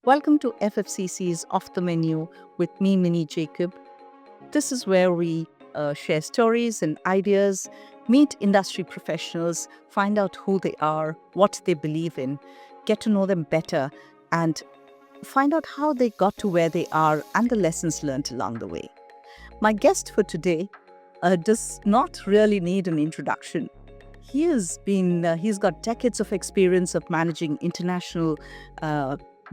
Welcome to FFCC's Off the Menu with me, Minnie Jacob. This is where we share stories and ideas, meet industry professionals, find out who they are, what they believe in, get to know them better, and find out how they got to where they are and the lessons learned along the way. My guest for today does not really need an introduction. He's got decades of experience of managing international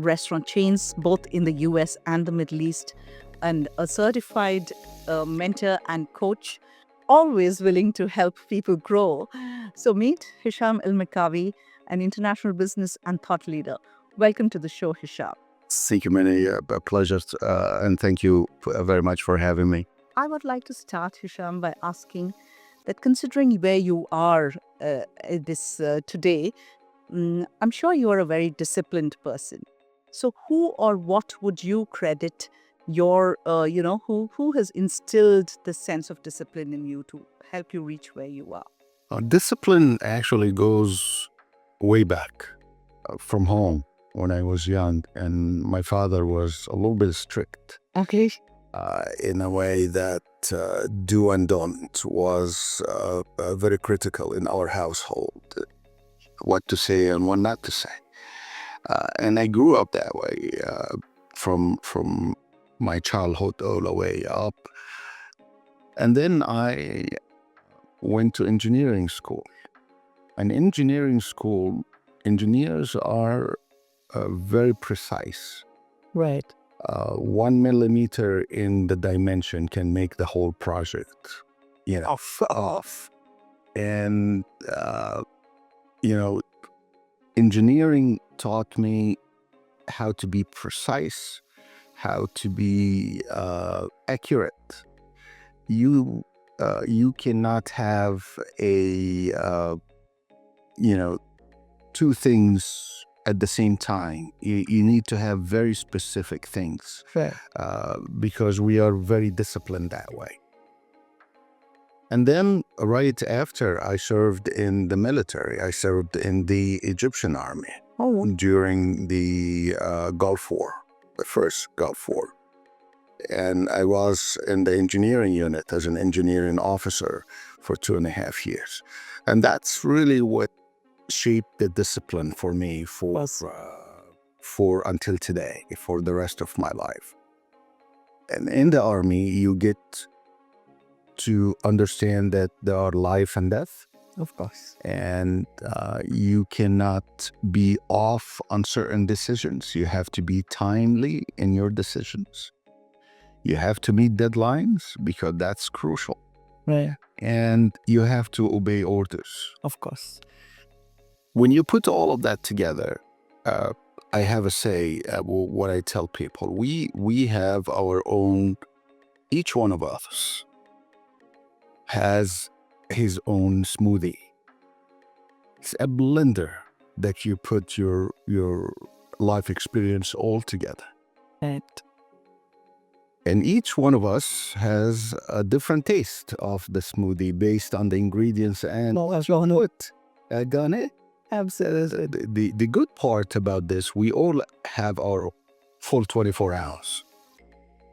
restaurant chains, both in the US and the Middle East, and a certified mentor and coach, always willing to help people grow. So meet Hesham Almekkawi, an international business and thought leader. Welcome to the show, Hesham. Thank you, Manny. A pleasure, and thank you very much for having me. I would like to start, Hesham, by asking that considering where you are today, I'm sure you are a very disciplined person. So who or what would you credit who has instilled the sense of discipline in you to help you reach where you are? Discipline actually goes way back from home when I was young, and my father was a little bit strict. Okay. In a way that do and don't was very critical in our household, what to say and what not to say. And I grew up that way from my childhood all the way up. And then I went to engineering school. And engineering school, engineers are very precise. Right. 1 millimeter in the dimension can make the whole project, off. And, engineering taught me how to be precise, how to be accurate. You cannot have two things at the same time. You need to have very specific things. Fair. Because we are very disciplined that way. And then right after I served in the military, I served in the Egyptian army during the Gulf War, the first Gulf War. And I was in the engineering unit as an engineering officer for 2.5 years. And that's really what shaped the discipline for me for until today, for the rest of my life. And in the army, you get to understand that there are life and death. Of course. And you cannot be off on certain decisions. You have to be timely in your decisions. You have to meet deadlines because that's crucial. Right. And you have to obey orders. Of course. When you put all of that together, I have a say, what I tell people, we have our own, each one of us has his own smoothie. It's a blender that you put your life experience all together. Right. And each one of us has a different taste of the smoothie based on the ingredients and what. Absolutely. The good part about this, we all have our full 24 hours.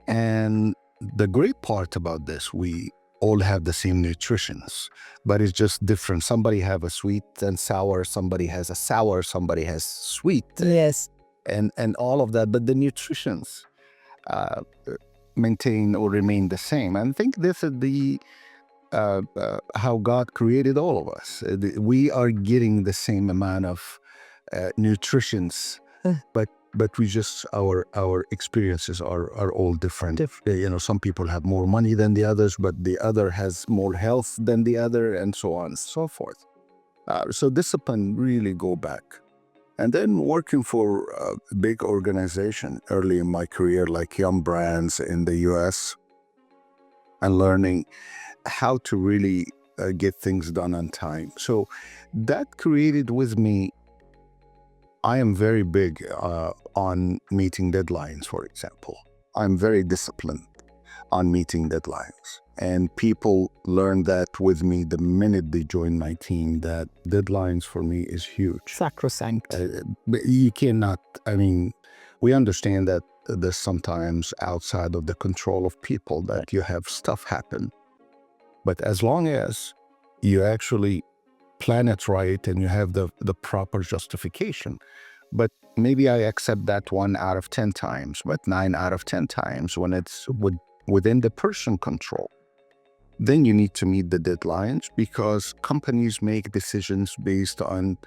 And the great part about this, we all have the same nutritions, but it's just different. Somebody have a sweet and sour, somebody has a sour, somebody has sweet. Yes. And all of that, but the nutritions maintain or remain the same. And I think this is the how God created all of us. We are getting the same amount of nutritions, but we just our experiences are all different. Some people have more money than the others, but the other has more health than the other, and so on and so forth. So discipline really go back. And then working for a big organization early in my career, like Yum Brands in the US, and learning how to really get things done on time. So that created with me, I am very big on meeting deadlines, for example. I'm very disciplined on meeting deadlines. And people learn that with me the minute they join my team, that deadlines for me is huge. Sacrosanct. You cannot, We understand that there's sometimes outside of the control of people that you have stuff happen. But as long as you actually plan it right and you have the proper justification. But maybe I accept that 1 out of 10 times, but 9 out of 10 times when it's within the person control. Then you need to meet the deadlines, because companies make decisions based on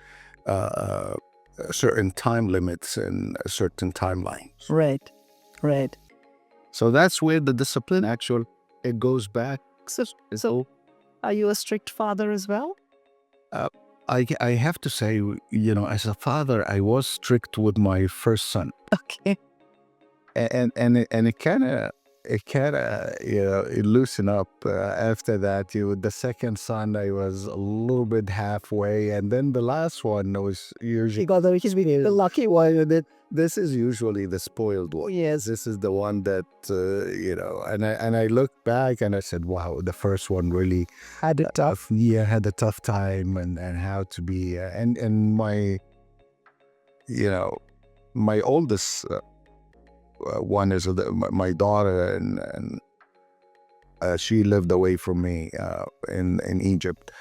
certain time limits and certain timelines. Right, right. So that's where the discipline actually, it goes back. So are you a strict father as well? I have to say, as a father, I was strict with my first son. Okay. And it kind of it loosened up after that. With the second son, I was a little bit halfway, and then the last one was usually the lucky one. This is usually the spoiled one. Yes. This is the one that and I look back and I said, wow, the first one really Had it tough. had a tough time, and how to be and my oldest one is my daughter, and she lived away from me in Egypt.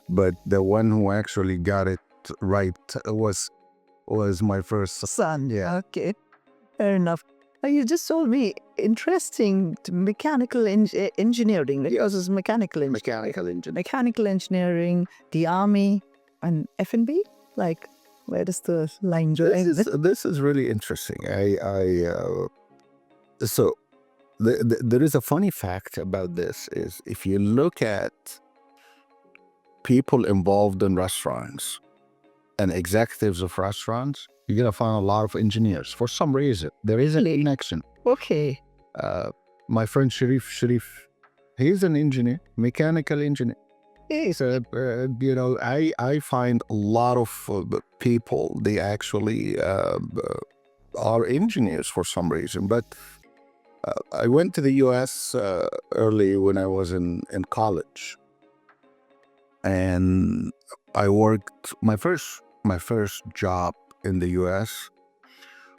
But the one who actually got it right was my first Son. Yeah. Okay. Fair enough. You just told me interesting mechanical engineering. Yours is mechanical engineering. Mechanical engineer. Mechanical engineering, the army, and F&B. Like, where does the line go? This is really interesting. So there is a funny fact about this, is if you look at people involved in restaurants and executives of restaurants, you're going to find a lot of engineers. For some reason, there is a connection. Okay. My friend Sharif, he's an engineer, mechanical engineer. So, I find a lot of people, they actually are engineers for some reason. But I went to the U.S. Early when I was in college, and I worked. My first job in the U.S.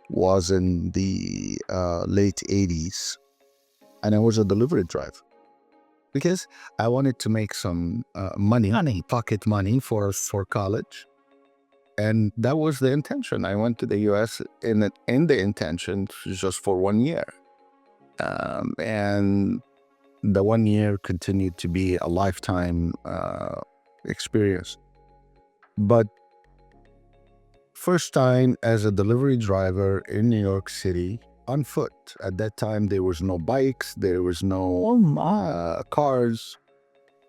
was in the late 80s, and I was a delivery driver, because I wanted to make some money, pocket money for college. And that was the intention. I went to the U.S. in the intention just for 1 year. And the 1 year continued to be a lifetime experience. But first time as a delivery driver in New York City, on foot. At that time, there was no bikes, there was no cars,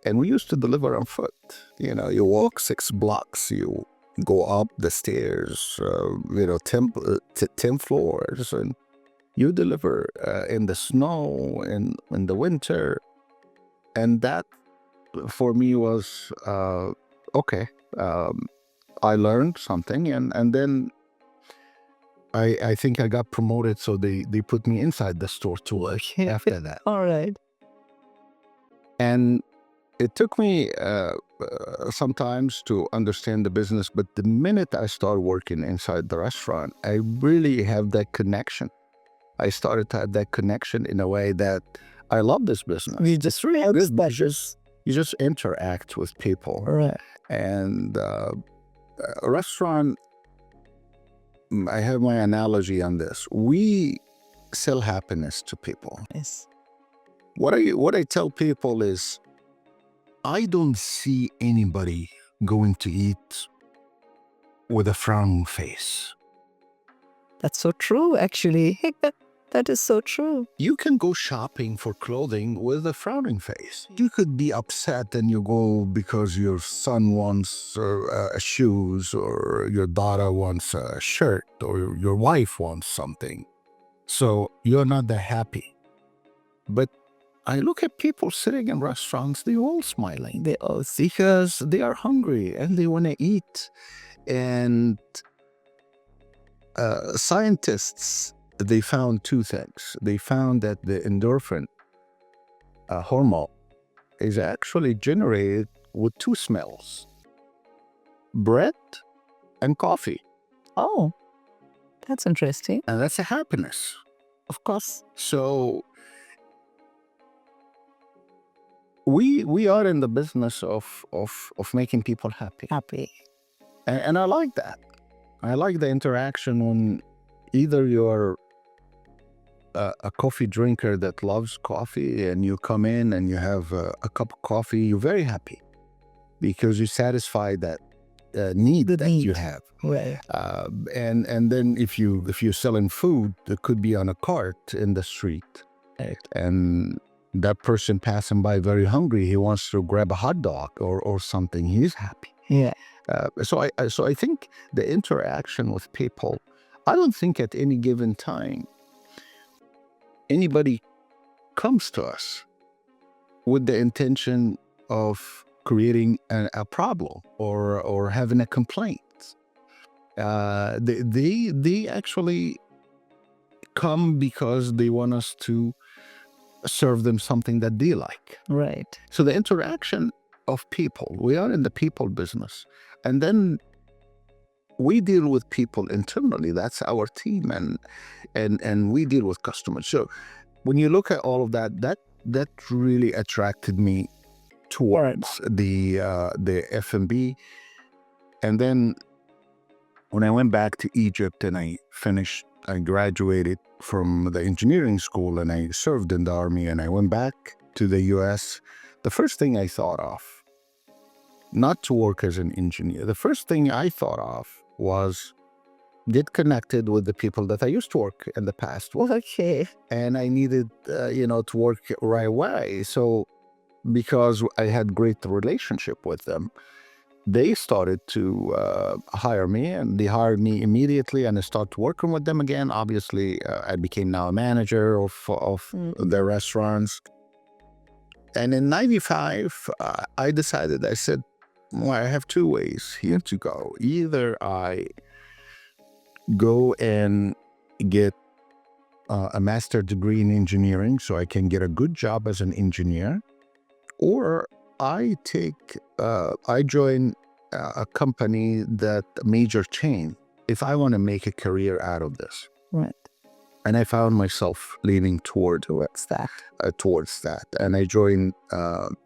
and we used to deliver on foot. You walk 6 blocks, you go up the stairs, 10 floors, and you deliver in the snow, in the winter. And that, for me, was okay. I learned something, and then I think I got promoted, so they put me inside the store to work after that. All right. And it took me sometimes to understand the business, but the minute I started working inside the restaurant, I really have that connection. I started to have that connection in a way that I love this business. We just really have Good business. You just interact with people. Right. And a restaurant, I have my analogy on this. We sell happiness to people. Yes. What I tell people is, I don't see anybody going to eat with a frowning face. That's so true, actually. That is so true. You can go shopping for clothing with a frowning face. You could be upset and you go because your son wants shoes, or your daughter wants a shirt, or your wife wants something. So you're not that happy. But I look at people sitting in restaurants, they're all smiling. They all, because they are hungry and they want to eat. And scientists, they found 2 things. They found that the endorphin hormone is actually generated with 2 smells: bread and coffee. Oh, That's interesting. And that's a happiness. Of course. So we are in the business of making people happy. Happy. And I like that. I like the interaction when either you're a coffee drinker that loves coffee and you come in and you have a cup of coffee, you're very happy because you satisfy that need that you have. Right. And then if you're selling food that could be on a cart in the street, Right. and that person passing by very hungry, he wants to grab a hot dog or something, he's happy. Yeah. So I think the interaction with people, I don't think at any given time anybody comes to us with the intention of creating a problem or having a complaint. They actually come because they want us to serve them something that they like. Right. So the interaction of people, we are in the people business, and then we deal with people internally. That's our team, and we deal with customers. So when you look at all of that really attracted me towards the F&B. And then when I went back to Egypt and I graduated from the engineering school and I served in the army and I went back to the US, the first thing I thought of, not to work as an engineer, the first thing I thought of was get connected with the people that I used to work in the past with. Okay. And I needed, to work right away. So because I had great relationship with them, they started to hire me, and they hired me immediately, and I started working with them again. Obviously, I became now a manager of their restaurants. And in 95, I decided, I said, well, I have two ways here to go. Either I go and get a master's degree in engineering so I can get a good job as an engineer, or I join a company that major chain if I want to make a career out of this. Right. And I found myself leaning towards that. And I joined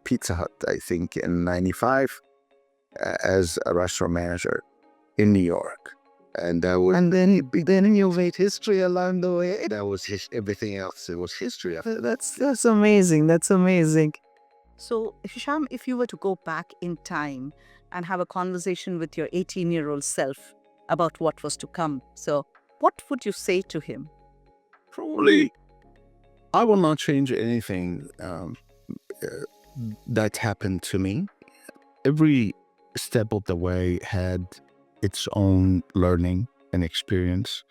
Pizza Hut, I think, in 95 as a restaurant manager in New York. And that was, And then you made history along the way. that was everything else. It was history. That's amazing. That's amazing. So, Hesham, if you were to go back in time and have a conversation with your 18-year-old self about what was to come, so what would you say to him? Probably, I will not change anything that happened to me. Every step of the way had its own learning and experience.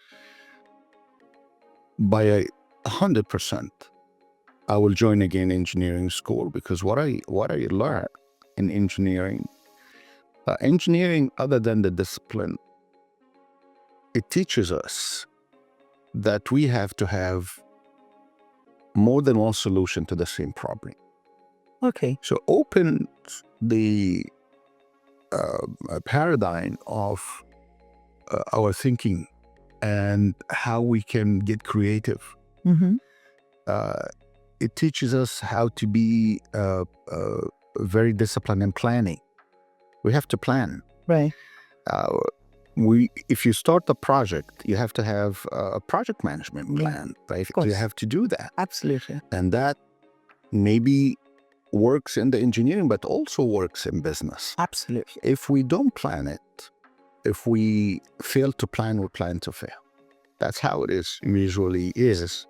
By 100%, I will join again engineering school, because what I learned in engineering, other than the discipline, it teaches us that we have to have more than one solution to the same problem. Okay. So open the paradigm of our thinking and how we can get creative. Mm-hmm. It teaches us how to be very disciplined in planning. We have to plan. Right. If you start a project, you have to have a project management plan, right? course. You have to do that. Absolutely. And that maybe works in the engineering, but also works in business. Absolutely. If we don't plan it, if we fail to plan, we plan to fail. That's how it usually is.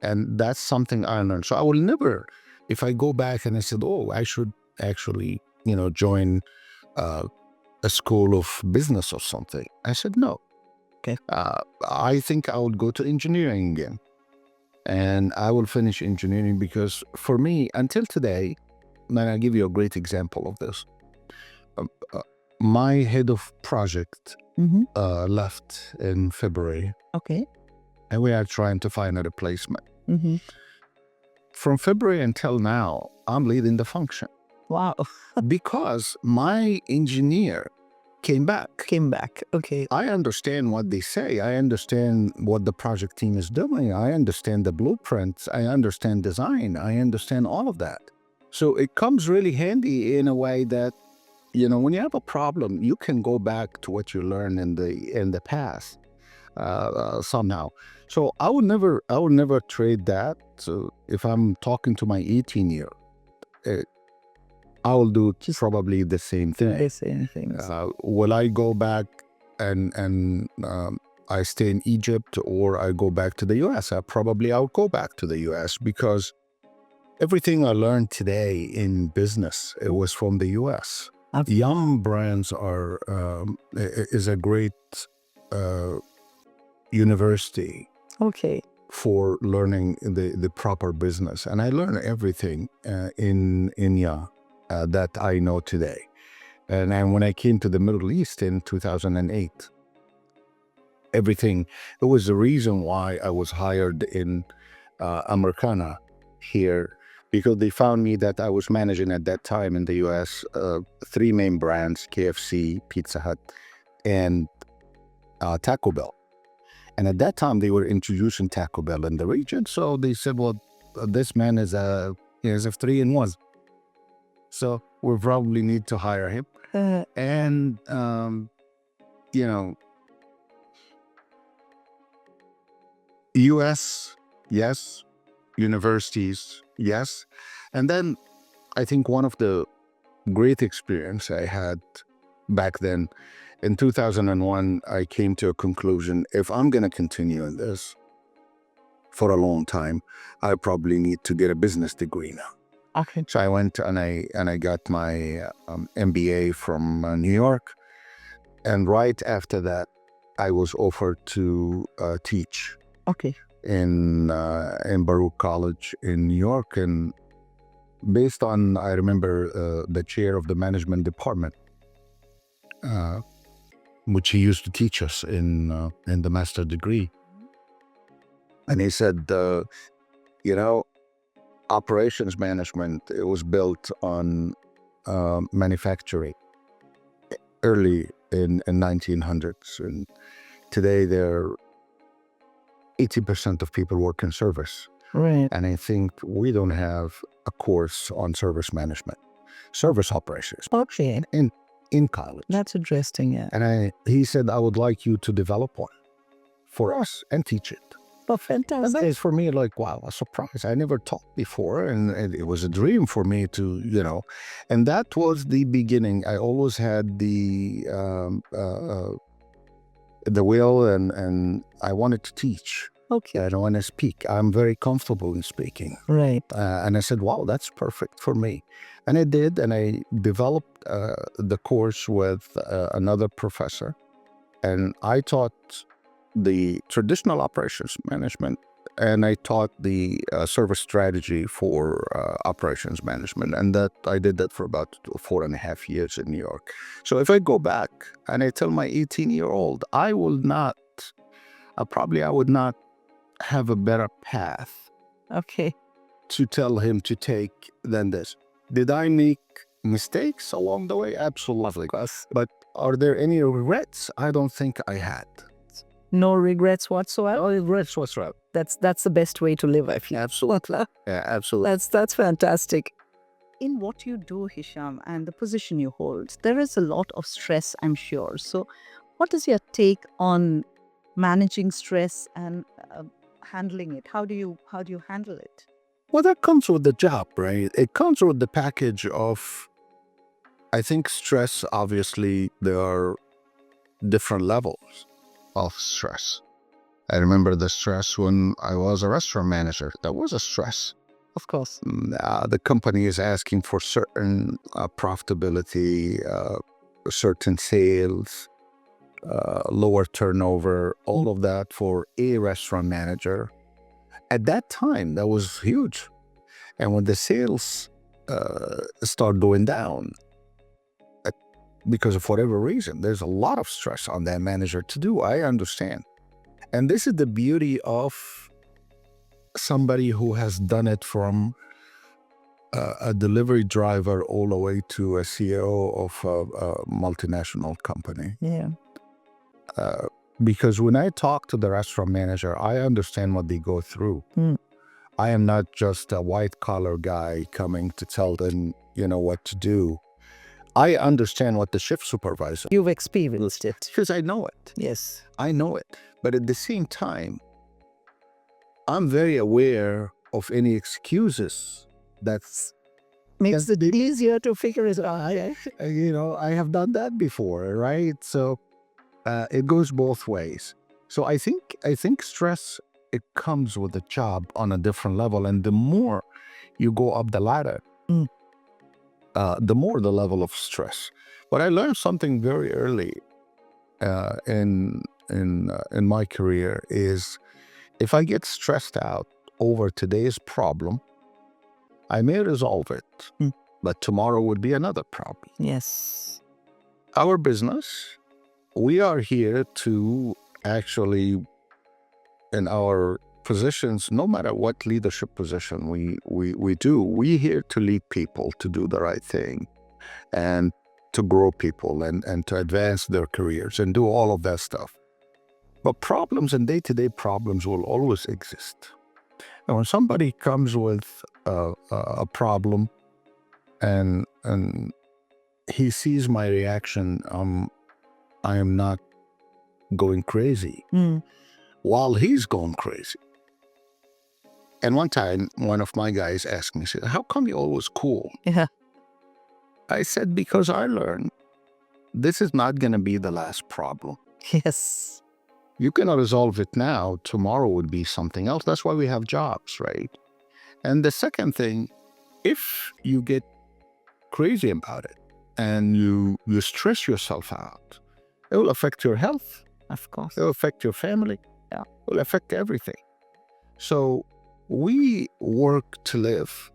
And that's something I learned. So I will never, if I go back and I said, oh, I should actually, join a school of business or something, I said no. Okay. I think I would go to engineering again. And I will finish engineering, because for me, until today, and I'll give you a great example of this. My head of project left in February. Okay. And we are trying to find a replacement. Mm-hmm. From February until now, I'm leading the function. Wow. Because my engineer came back. Okay. I understand what they say. I understand what the project team is doing. I understand the blueprints. I understand design. I understand all of that. So it comes really handy in a way that, when you have a problem, you can go back to what you learned in the past somehow. So I would never trade that. So if I'm talking to my 18-year, I will do probably the same thing. The same things. Will I go back and I stay in Egypt, or I go back to the U.S.? I'll go back to the U.S. because everything I learned today in business, it was from the U.S. Young brands is a great university for learning the proper business, and I learned everything in India that I know today. And then when I came to the Middle East in 2008, everything, it was the reason why I was hired in Americana here, because they found me that I was managing at that time in the US 3 main brands: KFC, Pizza Hut, and Taco Bell. And at that time, they were introducing Taco Bell in the region. So they said, well, this man is a 3-in-1. So we probably need to hire him. And, US, yes. Universities, yes. And then I think one of the great experience I had back then, in 2001, I came to a conclusion: if I'm going to continue in this for a long time, I probably need to get a business degree now. Okay. So I went and I got my MBA from New York, and right after that, I was offered to teach. Okay. In Baruch College in New York, and based on, I remember the chair of the management department, which he used to teach us in the master degree, and he said, operations management, it was built on manufacturing early in 1900s, and today 80% of people work in service. Right. And I think we don't have a course on service management, service operations in college. That's interesting, yeah. And he said, I would like you to develop one for us and teach it. Oh, fantastic. And that is for me like, wow, a surprise. I never taught before. And it was a dream for me to, and that was the beginning. I always had the will, and I wanted to teach. Okay. I don't want to speak. I'm very comfortable in speaking. Right. And I said, wow, that's perfect for me. And I did, and I developed the course with another professor. And I taught the traditional operations management, and I taught the service strategy for operations management. And that I did that for about 4.5 years in New York. So if I go back and I tell my 18-year-old, I would not have a better path to tell him to take than this. Did I make mistakes along the way? Absolutely. But are there any regrets? I don't think I had. No regrets whatsoever? No regrets whatsoever. That's the best way to live, I feel. Absolutely. Yeah, absolutely. That's fantastic. In what you do, Hesham, and the position you hold, there is a lot of stress, I'm sure. So what is your take on managing stress and handling it? How do you handle it? Well, that comes with the job, right? It comes with the package of, I think, stress. Obviously, there are different levels of stress. I remember the stress when I was a restaurant manager. That was a stress. Of course. The company is asking for certain profitability, certain sales, lower turnover, all of that for a restaurant manager. At that time, that was huge. And when the sales start going down, because of whatever reason, there's a lot of stress on that manager to do. I understand. And this is the beauty of somebody who has done it from a delivery driver all the way to a CEO of a multinational company. Yeah. Because when I talk to the restaurant manager, I understand what they go through. Mm. I am not just a white-collar guy coming to tell them, what to do. I understand what the shift supervisor... You've experienced it. Because I know it. Yes. I know it. But at the same time, I'm very aware of any excuses that's... Makes it easier to figure it out. I have done that before, right? So it goes both ways. So I think stress, it comes with the job on a different level, and the more you go up the ladder, the more the level of stress. But I learned something very early in my career is, if I get stressed out over today's problem, I may resolve it, but tomorrow would be another problem. Yes. Our business, we are here to actually, in our positions, no matter what leadership position we do, we're here to lead people to do the right thing and to grow people and to advance their careers and do all of that stuff. But problems and day-to-day problems will always exist. And when somebody comes with a problem and he sees my reaction, I am not going crazy while he's going crazy. And one time, one of my guys asked me, said, "How come you're always cool?" Yeah. I said, "Because I learned this is not going to be the last problem. Yes. You cannot resolve it now. Tomorrow would be something else. That's why we have jobs, right?" And the second thing, if you get crazy about it and you stress yourself out, it will affect your health. Of course. It will affect your family. Yeah. It will affect everything. So we work to live,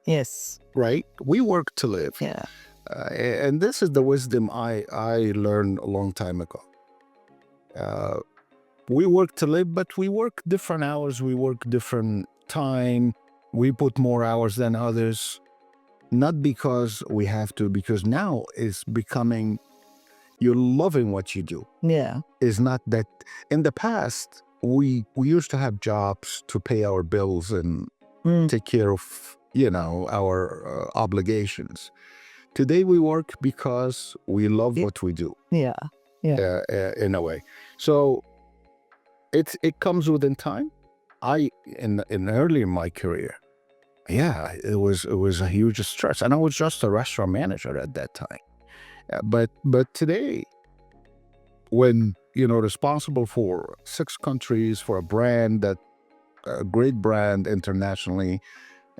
Yes. right? We work to live. Yeah. And this is the wisdom I learned a long time ago. We work to live, but we work different hours. We work different time. We put more hours than others, not because we have to, because now is becoming, you're loving what you do. Yeah. Is not that in the past, we used to have jobs to pay our bills and take care of, our obligations. Today we work because we love what we do. Yeah. Yeah. In a way. So it comes within time. In early in my career, yeah, it was a huge stress, and I was just a restaurant manager at that time. But today, when responsible for 6 countries, for a brand that a great brand internationally,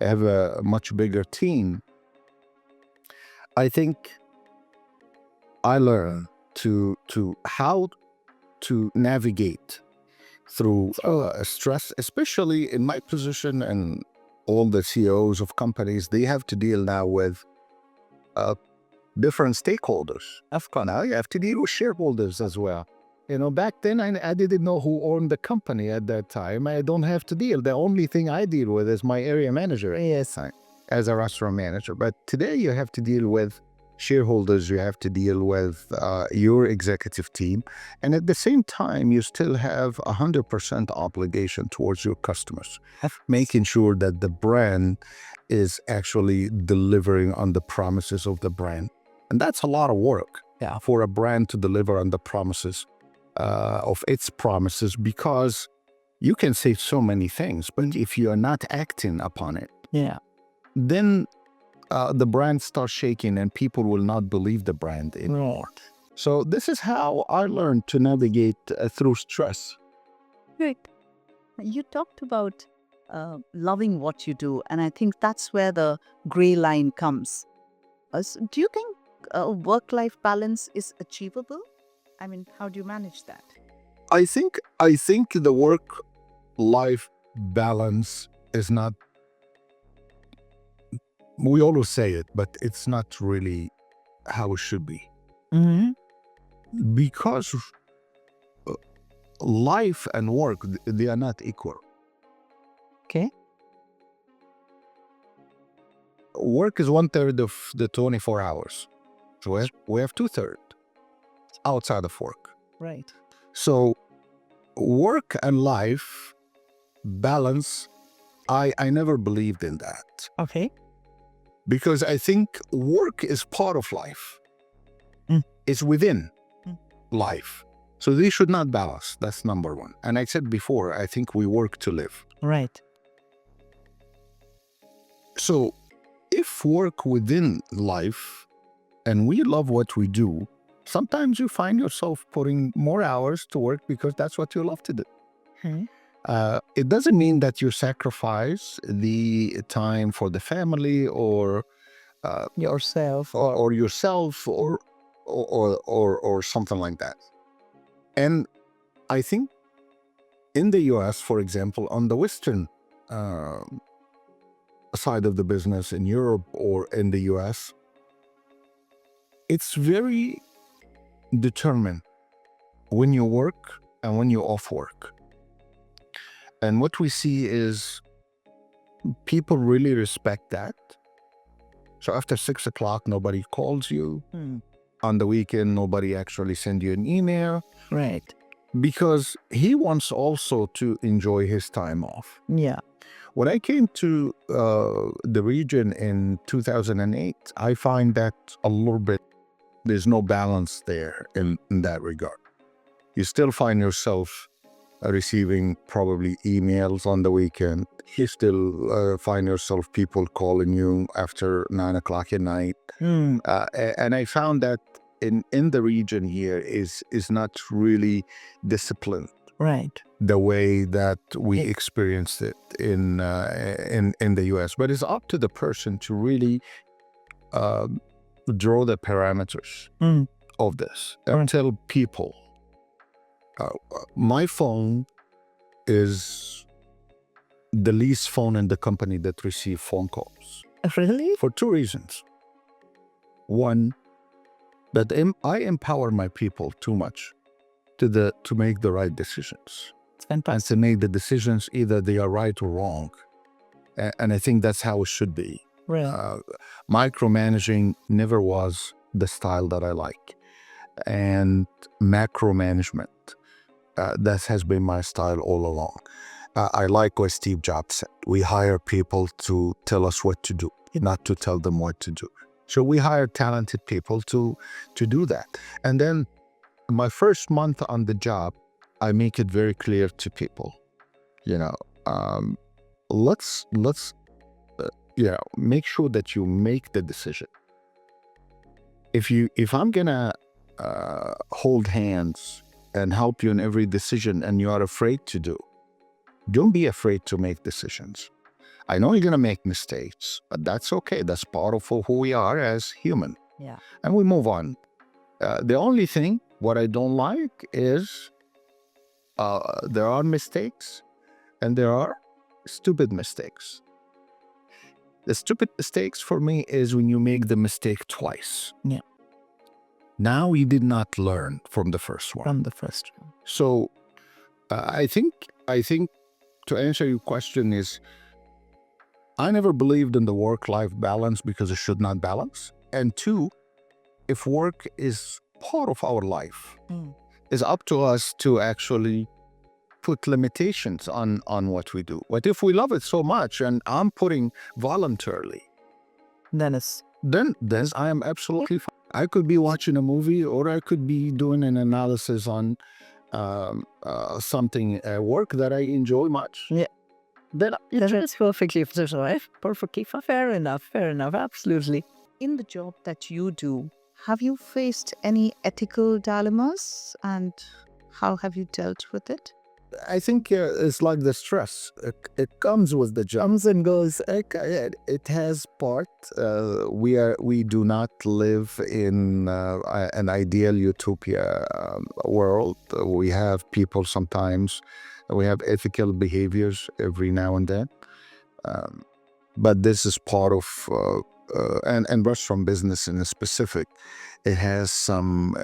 have a much bigger team, I think I learned to how to navigate through stress, especially in my position, and all the CEOs of companies, they have to deal now with different stakeholders. Of course, now you have to deal with shareholders as well. Back then, I didn't know who owned the company at that time. I don't have to deal. The only thing I deal with is my area manager. Yes. As a restaurant manager. But today you have to deal with shareholders, you have to deal with your executive team. And at the same time, you still have 100% obligation towards your customers, making sure that the brand is actually delivering on the promises of the brand. And that's a lot of work for a brand to deliver on the promises of its promises, because you can say so many things, but if you are not acting upon it, then the brand starts shaking and people will not believe the brand anymore. So this is how I learned to navigate through stress. Great. You talked about loving what you do, and I think that's where the gray line comes. Do you think work-life balance is achievable? I mean, how do you manage that? I think the work-life balance is not, we always say it, but it's not really how it should be. Because life and work, they are not equal. Okay. work is 1/3 of the 24 hours. So we have 2/3 outside of work. Right. So work and life balance, I never believed in that, Okay. because I think work is part of life. Mm. It's within Mm. life. So they should not balance. That's number one. And I said before, I think we work to live. Right. So if work within life and we love what we do, sometimes you find yourself putting more hours to work because that's what you love to do. Hmm. It doesn't mean that you sacrifice the time for the family or Yourself. yourself or something like that. And I think in the US, for example, on the Western side of the business, in Europe or in the US, it's very determined when you work and when you're off work. And what we see is people really respect that. So after 6 o'clock, nobody calls you. Hmm. On the weekend, nobody actually send you an email, Right. because he wants also to enjoy his time off. Yeah. When I came to the region in 2008, I find that a little bit, there's no balance there in that regard. You still find yourself receiving probably emails on the weekend. You still find yourself people calling you after 9 o'clock at night. Hmm. And I found that in the region here is not really disciplined Right. the way that we Yes. experienced it in the US. But it's up to the person to really draw the parameters Hmm. of this Right. and tell people, my phone is the least phone in the company that receive phone calls, Really? for two reasons. One, that I empower my people too much to make the right decisions It's and fantastic. to make the decisions either they are right or wrong. And I think that's how it should be. Right. Micromanaging never was the style that I like. And macro management, that has been my style all along. I like what Steve Jobs said. We hire people to tell us what to do, not to tell them what to do. So we hire talented people to do that. And then my first month on the job, I make it very clear to people, let's make sure that you make the decision. If I'm gonna hold hands and help you in every decision and you are afraid to do, don't be afraid to make decisions. I know you're gonna make mistakes, but that's okay. That's part of who we are as human. Yeah. And we move on. The only thing, what I don't like is there are mistakes and there are stupid mistakes. The stupid mistakes for me is when you make the mistake twice. Yeah. Now you did not learn from the first one. From the first one. So I think to answer your question is, I never believed in the work-life balance because it should not balance. And two, if work is part of our life, it's up to us to actually put limitations on what we do. But if we love it so much and I'm putting voluntarily, Then I am absolutely fine. I could be watching a movie or I could be doing an analysis on something at work that I enjoy much. Yeah. That's perfectly fair enough. Fair enough. Absolutely. In the job that you do, have you faced any ethical dilemmas and how have you dealt with it? I think it's like the stress. It comes with the job. Comes and goes. It has part. We do not live in an ideal utopia world. We have people sometimes. We have ethical behaviors every now and then. But this is part of, and restaurant business in specific, it has some,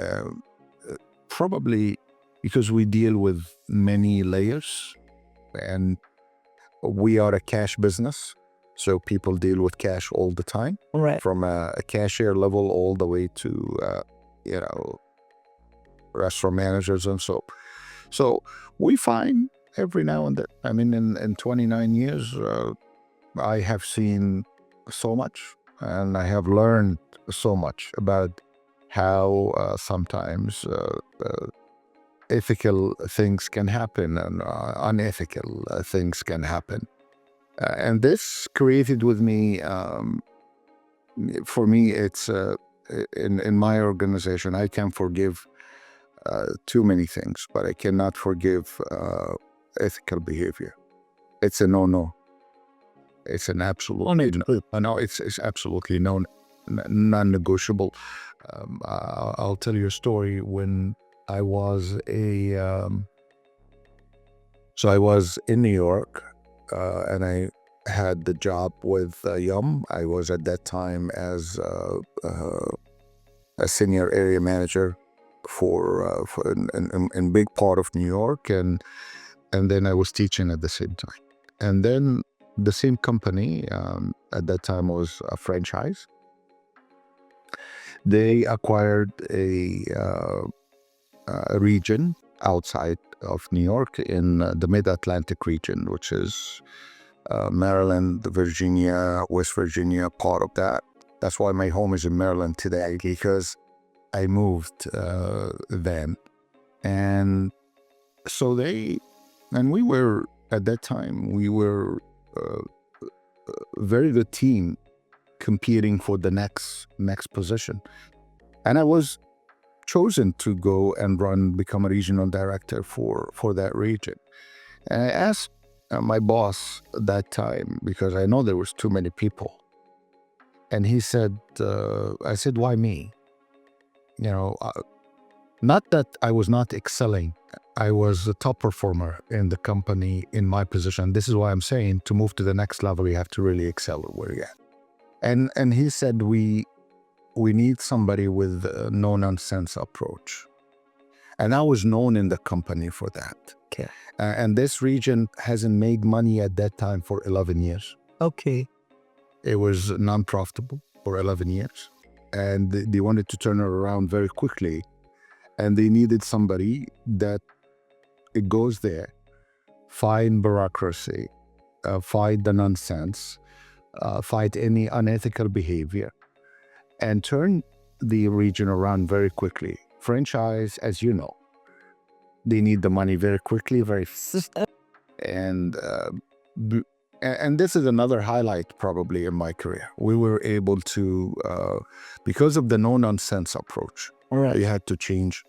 probably because we deal with many layers and we are a cash business. So people deal with cash all the time, Right. from a cashier level all the way to, restaurant managers and so. So we find every now and then, I mean, in 29 years, I have seen so much, and I have learned so much about how sometimes ethical things can happen and unethical things can happen. And this created with me, for me, it's in my organization, I can forgive too many things, but I cannot forgive ethical behavior. It's a no-no. It's an absolute no. It's absolutely non-negotiable. I'll tell you a story. When I was so I was in New York, and I had the job with Yum. I was at that time as a senior area manager for in big part of New York, and then I was teaching at the same time. And then the same company at that time was a franchise. They acquired a region outside of New York in the Mid-Atlantic region, which is Maryland, Virginia, West Virginia, part of that. That's why my home is in Maryland today, because I moved then. And so we were, at that time, we were a very good team competing for the next position. And I was chosen to go and become a regional director for that region. And I asked my boss at that time, because I know there was too many people. And he said, I said, why me? Not that I was not excelling. I was a top performer in the company in my position. This is why I'm saying, to move to the next level, you have to really excel where you're at. And he said, we need somebody with a no-nonsense approach. And I was known in the company for that. Okay. And this region hasn't made money at that time for 11 years. Okay. It was non-profitable for 11 years. And they wanted to turn it around very quickly. And they needed somebody that it goes there, fight bureaucracy, fight the nonsense, fight any unethical behavior, and turn the region around very quickly. Franchise, as you know, they need the money very quickly, very fast. And this is another highlight probably in my career. We were able to, because of the no-nonsense approach, we had to change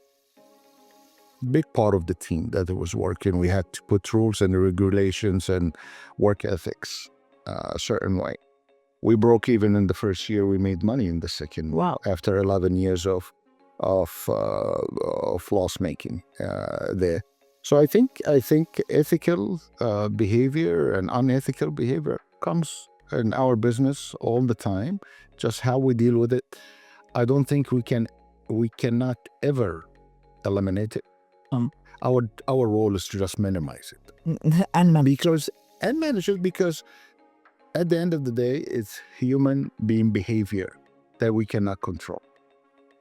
big part of the team that was working. We had to put rules and regulations and work ethics a certain way. We broke even in the first year. We made money in the second. Wow. After 11 years of loss making there. So I think ethical behavior and unethical behavior comes in our business all the time. Just how we deal with it, I don't think we cannot ever eliminate it. Our role is to just minimize it And manage it, because at the end of the day, it's human being behavior that we cannot control.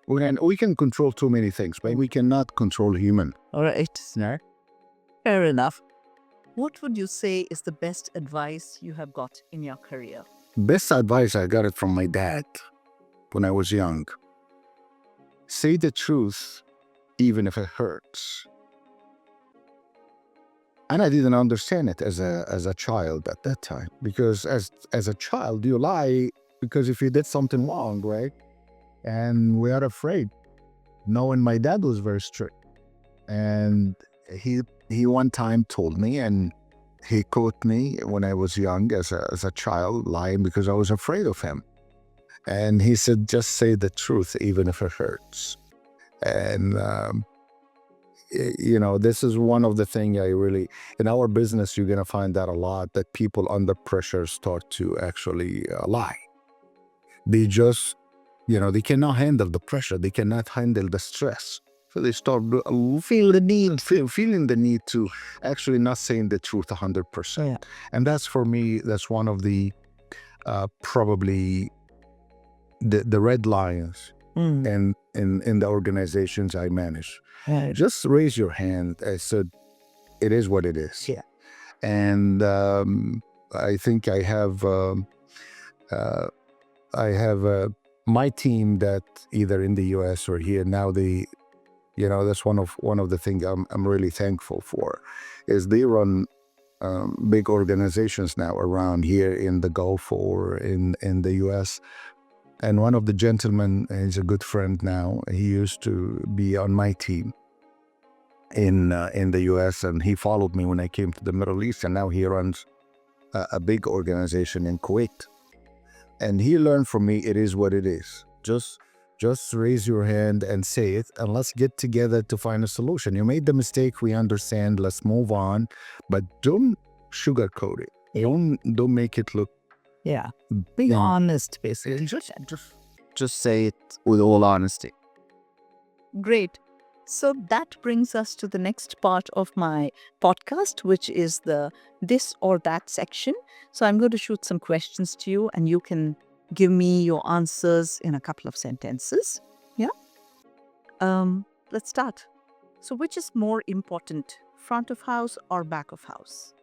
We can control too many things, but we cannot control human. all right. Fair enough. What would you say is the best advice you have got in your career? Best advice, I got it from my dad when I was young. Say the truth, even if it hurts. And I didn't understand it as a child at that time, because as a child, you lie because if you did something wrong, right? And we are afraid. Knowing my dad was very strict, and he one time told me, and he caught me when I was young as a child lying because I was afraid of him. And he said, just say the truth, even if it hurts. And this is one of the things in our business, you're going to find that a lot, that people under pressure start to actually lie. They just, they cannot handle the pressure. They cannot handle the stress. So they start feeling the need to actually not saying the truth 100%. Yeah. And that's, for me, that's one of the probably the red lines in the organizations I manage. Just raise your hand. I said, it is what it is. Yeah. And I think I have my team that either in the U.S. or here now. That's one of the things I'm really thankful for, is they run big organizations now around here in the Gulf or in the U.S. And one of the gentlemen is a good friend now. He used to be on my team in the U.S. and he followed me when I came to the Middle East, and now he runs a big organization in Kuwait. And he learned from me, it is what it is. Just raise your hand and say it, and let's get together to find a solution. You made the mistake, we understand, let's move on, but don't sugarcoat it. Don't make it look. Yeah. Be honest, basically. Just say it with all honesty. Great. So that brings us to the next part of my podcast, which is the this or that section. So I'm going to shoot some questions to you, and you can give me your answers in a couple of sentences. Yeah? Let's start. So which is more important, front of house or back of house?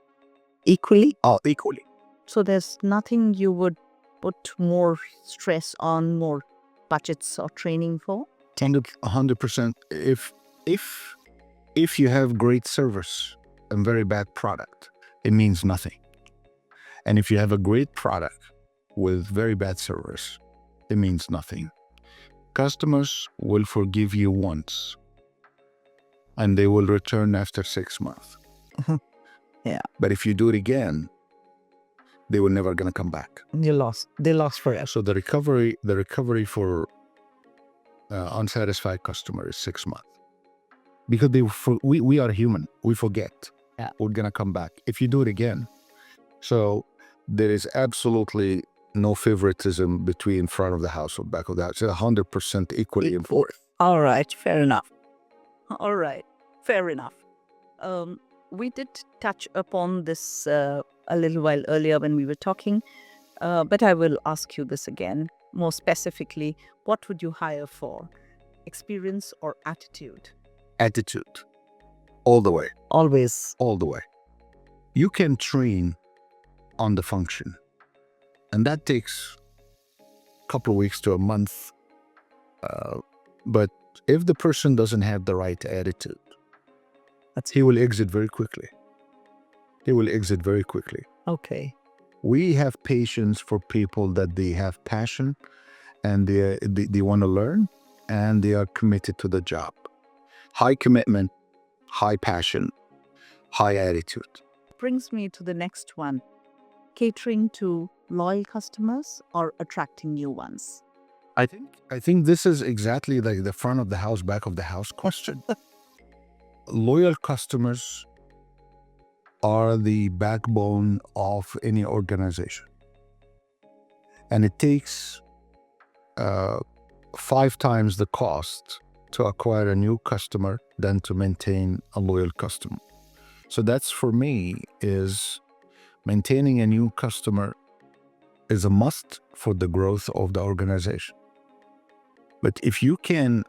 Equally? Oh, equally. So there's nothing you would put more stress on, more budgets or training for? 100%. If you have great service and very bad product, it means nothing. And if you have a great product with very bad service, it means nothing. Customers will forgive you once, and they will return after 6 months. Yeah. But if you do it again, they were never going to come back. They lost forever. So the recovery for unsatisfied customer is 6 months, because we are human. We forget. Yeah. We're going to come back if you do it again. So there is absolutely no favoritism between front of the house or back of the house. It's 100% equally important. All right, fair enough. All right, fair enough. We did touch upon this a little while earlier when we were talking, but I will ask you this again. More specifically, what would you hire for? Experience or attitude? Attitude. All the way. Always. All the way. You can train on the function, and that takes a couple of weeks to a month. But if the person doesn't have the right attitude, he will exit very quickly. Okay. We have patience for people that they have passion and they want to learn and they are committed to the job. High commitment, high passion, high attitude. Brings me to the next one. Catering to loyal customers or attracting new ones? I think this is exactly like the front of the house, back of the house question. Loyal customers are the backbone of any organization. And it takes 5 times the cost to acquire a new customer than to maintain a loyal customer. So that's, for me, is maintaining a new customer is a must for the growth of the organization. But if you can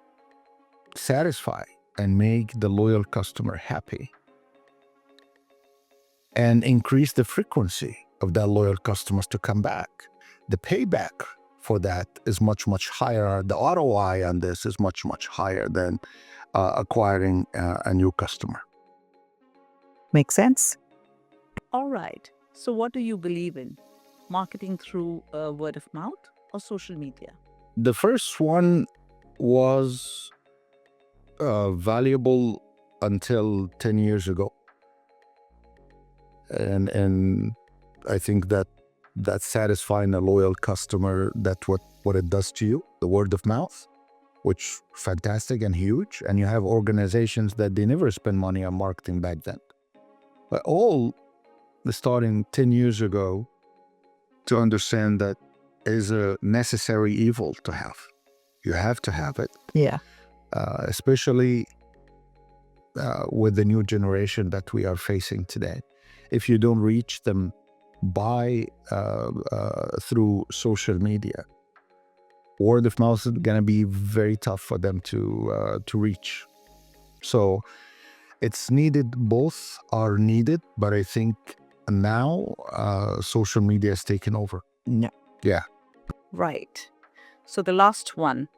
satisfy and make the loyal customer happy and increase the frequency of that loyal customers to come back, the payback for that is much, much higher. The ROI on this is much, much higher than acquiring a new customer. Makes sense. All right. So what do you believe in? Marketing through word of mouth or social media? The first one was valuable until 10 years ago. And I think that satisfying a loyal customer, that's what it does to you, the word of mouth, which fantastic and huge. And you have organizations that they never spend money on marketing back then. But all starting 10 years ago to understand that is a necessary evil to have. You have to have it. Yeah. Especially with the new generation that we are facing today. If you don't reach them buy through social media, word of mouth is going to be very tough for them to reach. So it's needed. Both are needed, but I think now social media has taken over. No. Yeah. Right. So the last one,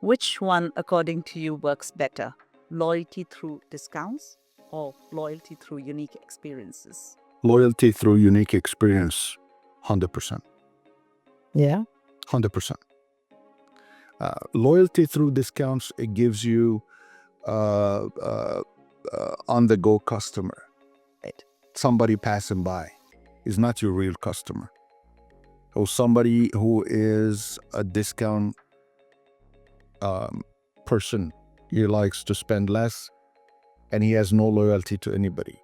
which one, according to you, works better? Loyalty through discounts or loyalty through unique experiences? Loyalty through unique experience, 100%. Yeah. 100%. Loyalty through discounts, it gives you on-the-go customer. Right. Somebody passing by is not your real customer. Or somebody who is a discount person. He likes to spend less and he has no loyalty to anybody.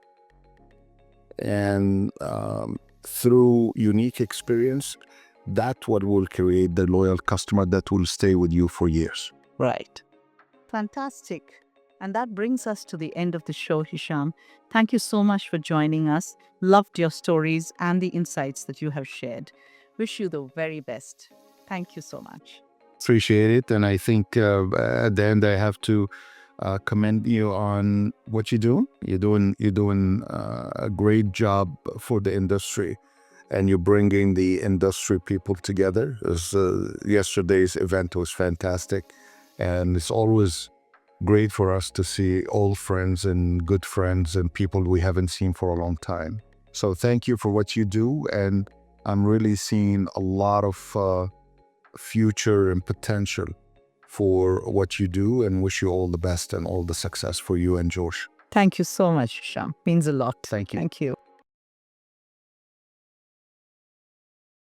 And through unique experience, that's what will create the loyal customer that will stay with you for years. Right. Fantastic. And that brings us to the end of the show, Hesham. Thank you so much for joining us. Loved your stories and the insights that you have shared. Wish you the very best. Thank you so much. Appreciate it. And I think at the end, I have to commend you on what you do. You're doing a great job for the industry, and you're bringing the industry people together. Yesterday's event was fantastic, and it's always great for us to see old friends and good friends and people we haven't seen for a long time. So thank you for what you do, and I'm really seeing a lot of future and potential for what you do, and wish you all the best and all the success for you and Josh. Thank you so much, Hesham. Means a lot. Thank you. Thank you.